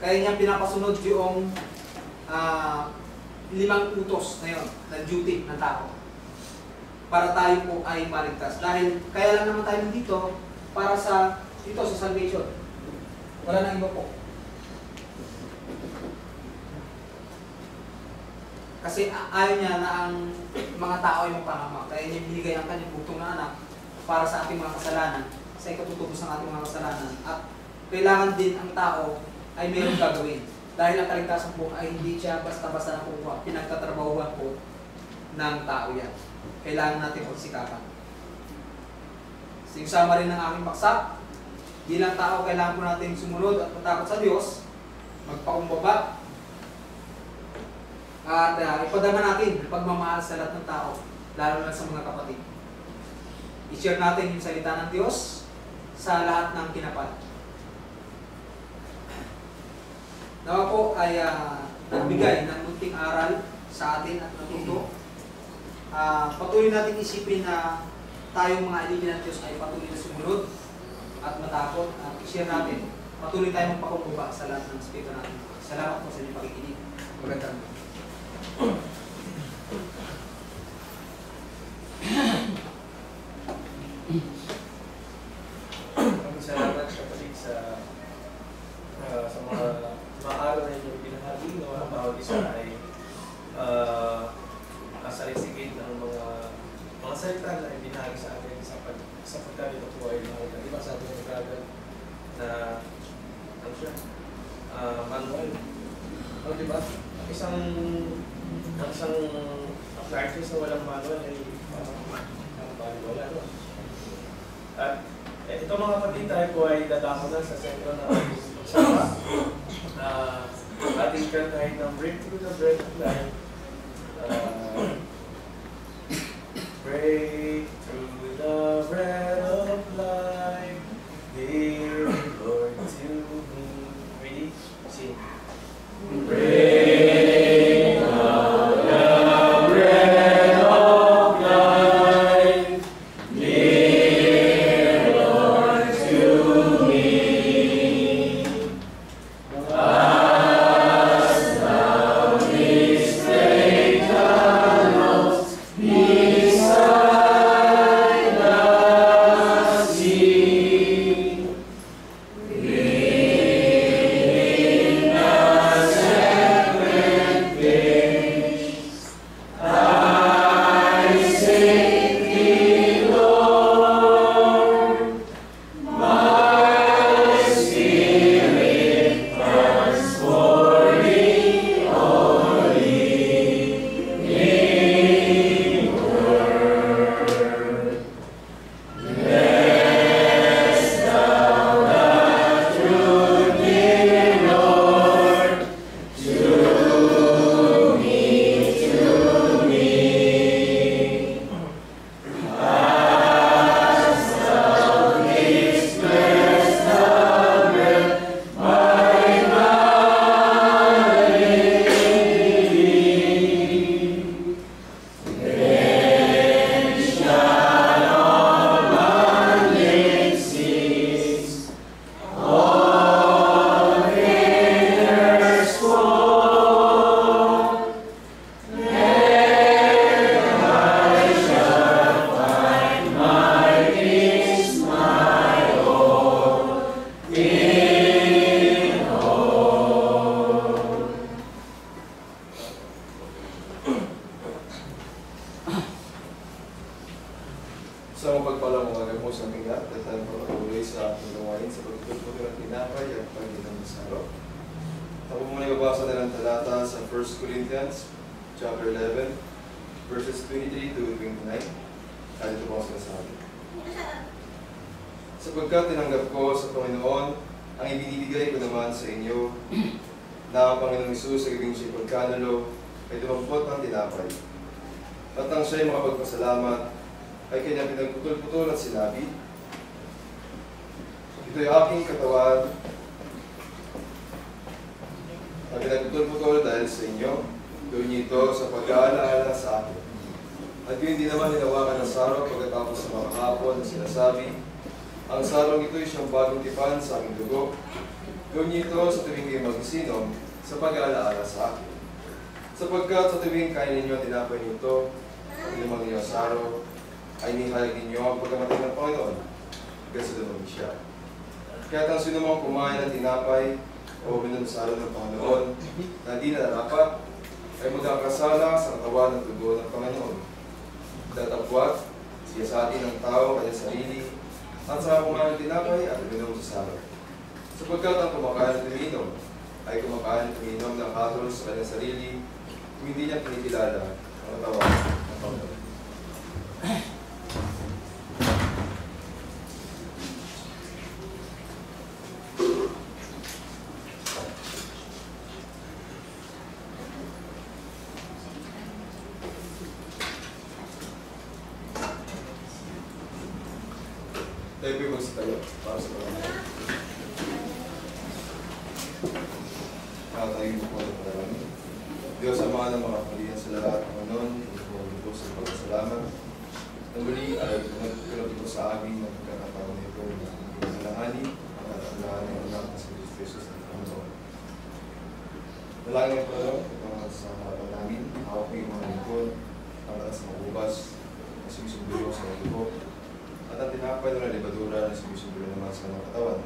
Kaya niya pinapasunod yung 5 utos na yun, na duty ng tao. Para tayo po ay maligtas. Dahil kaya lang naman tayo dito para sa salvation. Wala nang iba po. Kasi ayaw niya na ang mga tao ay mapahamak. Kaya niya binigay ang kanyang bugtong na anak para sa ating mga kasalanan, sa ikatutubos ng ating mga kasalanan. At kailangan din ang tao ay mayroong gagawin. Dahil ang kaligtasan po ay hindi siya basta-basta nakukuha. Pinagtatrabahuan po ng tao yan. Kailangan natin pagsikapan. So, yung summary ng aking paksa, bilang tao, kailangan po natin sumunod at matakot sa Diyos, magpakumbaba, at ipadama natin ang pagmamahal sa lahat ng tao, lalo na sa mga kapatid. I-share natin yung salita ng Diyos sa lahat ng kinapal. Nawa po ay nagbigay ng munting aral sa atin at natuto. Patuloy natin isipin na tayong mga alipin ng Diyos ay patuloy na sumunod at matakot at i-share natin. Patuloy tayong magpakumbaba sa lahat ng spirito natin. Salamat po sa inyong pakikinig. Magandang. Salamat kapatid sa mga araw na inyong binahagi. Ang bawat isa ay asalisigid ng mga salita na ibinahagi sa atin sa pagkalito po ay mahal. Di ba sabi ng brother na ano siya? Manual. O di ba? Isang artist na walang manual ay wala, no? At ito mga kapatid, tayo po ay dadako na sa sentro ng pagsama. Ating kantahin ng Breakthrough the Bread of Life. Break through the bread of life, dear Lord to me. Ready? Sing. Break through the bread of life, dear Lord to me. As thou didst take the loaves beside the sea, leading the separate fish, I sing thee, Lord. My spirit thirsts for thee, living word. Bless thou the truth, dear Lord, to me. As thou didst bless the bread, my body, then shall all bondage cease, all fetters fall, and I shall find my peace, my all in all. Sa mapagpalang mga mo sa aming lahat, at tayo patuloy sa ating gawain sa pagtutuloy ng tinapay at pagdating ng saro. Ako muna ibabasa na ng talata sa 1 Corinthians chapter 11, verses 23 to 29. Dito po ang sinasabi. Sapagkat tinanggap ko sa Panginoon ang ibinibigay ko naman sa inyo, na ang Panginoong Hesus sa gabing siya'y pagkanulo ay dumampot ng tinapay. At nang siya'y makapagpasalamat, ay kanya pinagputol-putol at sinabi, ito'y aking katawan na pinagputol-putol dahil sa inyo, gawin niyo ito sa pag-aalaala sa akin. At yun din naman hinawakan ng sarong pagkatapos sa mga hapon na sinasabi, ang sarong ito'y siyang bagong tipan sa aking dugo, Gawin niyo ito sa tuwing kayo mag-isinom sa pag-aalaala sa akin. Sapagkat sa tuwing kain ninyo at tinapay niyo ito, at limang ninyo sa araw, ay nihayag ninyo ang pagkamatay ng Panginoon. Kasi doon siya. Kaya ang sino mang kumain ng tinapay o uminom sa araw ng Panginoon na di nararapat, ay magkakasala sa katawan ng dugo ng Panginoon. Tatapwat siya sa atin ng tao, kanyang sarili, at sa kumain ng tinapay at uminom sa araw. Sapagkat ang kumakain at uminom ay kumakain at uminom ng hatol sa kanyang sarili, kung hindi niya kinikilala ang katawan ng Panginoon. Tayo po yung magsitayo para sa pagkakas. Tayo po po ng pagkakas. Diyos, Ama ng mga pagkakas sa lahat ng anon, ito po sa pagkasalamat. Ang muli ay nagpilog po sa amin ng pagkakataon nito na pinalangani at alahan ng anak na si Jesus ng Panginoon. Dalangin po lang ito sa harapan namin, hawak po yung mga lingkod, ang lakas ng ubas, na sumisumbiro sa mga dugo, at ang tinapay ng libadura na sumisumbiro naman sa mga katawan.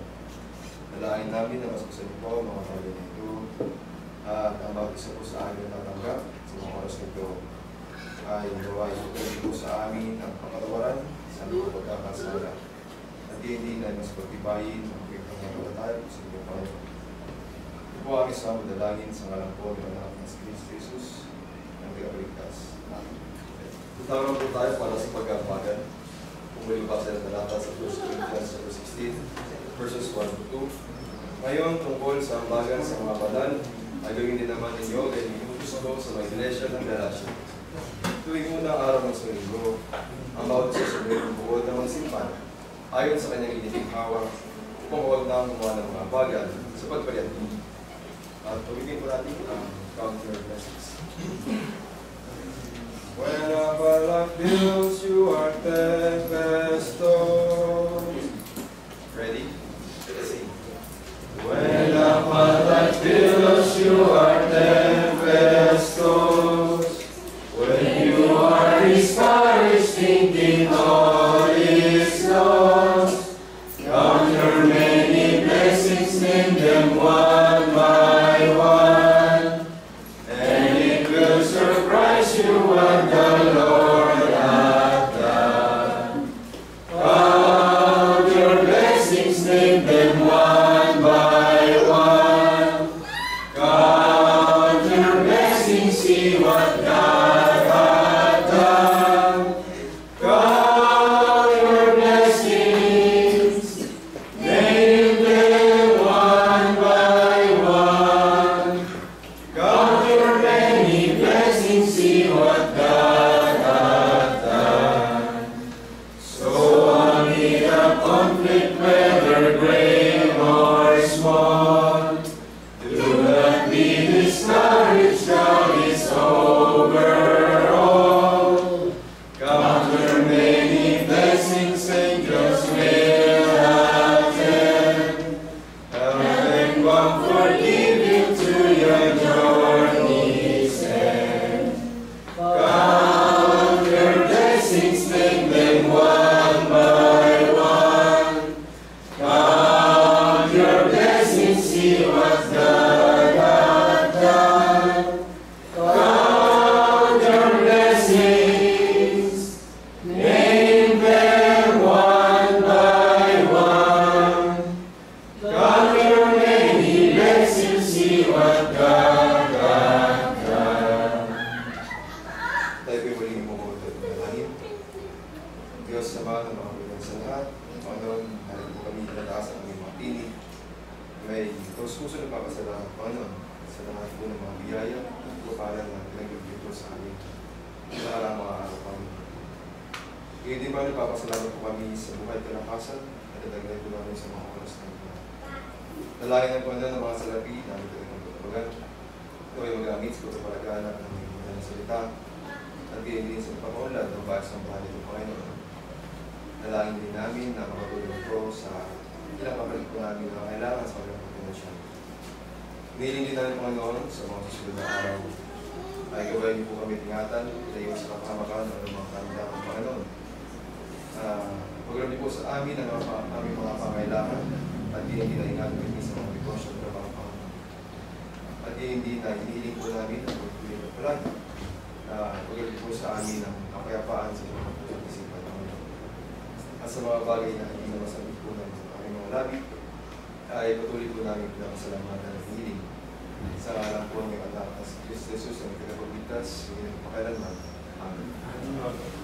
Dalangin namin na mas gusto niyo po ang mga bagay nito at ang bawat isa po sa amin na tatanggap sa mga oras nito ay gawa ito po sa amin ang kapatawaran sa mga pagkakasala at hindi na mas pagtibayin ang pagkakapalataya sa inyo Panginoon. Ito po aming sa dalangin sa ngalan po ng anak ng Kristo Jesus ng Tagapagligtas. Tutawag po tayo para sa pagkakapagan. Kung may lubasa ng talata sa 1 Corinthians 16, verses 1 to 2. Ngayon, tungkol sa ambagan sa mga banal, ay gawin din naman ninyo dahil inutos ko sa mga iglesia ng Galatia. Tuwing unang araw ng Linggo, ang bawat isa sa mayroong buod ng simpan, ayon sa kanyang initinghawa, upang huwag na gumawa ng mga ambagan sa pagpaliantin. At pagiging po natin ang counter messages. When a balak builds, you are tempestos. Ready? Let's sing. When a balak builds, you are tempestos. When you are discouraged, thinking all is lost, count your many blessings, name them one by one, and it will surprise you what the Lord hath done. Count your blessings, name them one by one. Count your blessings, see what God hath done. Count your blessings, name them one by one. Count your many blessings, see what God hath done. So amid a conflict, whether great or small, do not be discouraged, God is over all. Count your many blessings, angels will attend. Heaven comfort give you to your journey's end. Count your blessings, name them one by one. Count your blessings, see what God hath done. Count your blessings, name them one by one. Count your many blessings, see what God hath done. Tayo ko'y muling imukutot ng langit. Diyos Ama ng mga kaibigan sa lahat, Panginoon, narin po kami inataas ang aming mga tinig. May puso na papasalamat, Panginoon, sa lahat po ng mga biyaya at lupalan na pinagbibigay sa amin sa araw mga araw, Panginoon. Ngayon din ba nagpapasalamat po kami sa buhay kalakasan at dadagdag po namin sa mga oras na ito. Nalayan po na ng mga salapi namin talagang pagpapagan. Ito ay magamit sa pagpapalagana ng mga salita at gayon din sa pagpapaunlad ng bahas ng bahay ng Panginoon. Nalangin din namin na makatulong po sa ilang kapatid po namin na kailangan sa kanilang pagpapasyon. Hiniling din namin Panginoon sa mga susunod na araw. Ay gabayan niyo po kami tingatan, layo sa kapahamakan o mga kanila ng Panginoon. Paglabi po sa amin ang aming mga pangailangan at hindi na ingatan kami sa mga negosyo ng mga pangalaman. At hindi na hinihiling po namin ang pagtuloy na palagi. Paglabi po sa amin ang kapayapaan sa mga pag-isipan ng Panginoon. At sa mga bagay na hindi na masabi po ng aming mga labi, ay patuloy po namin pinapasalamatan at hinihiling. Sa alam po ng anak na si Kristo Jesus ang pinapagligtas, hindi na pakailanman. Amen.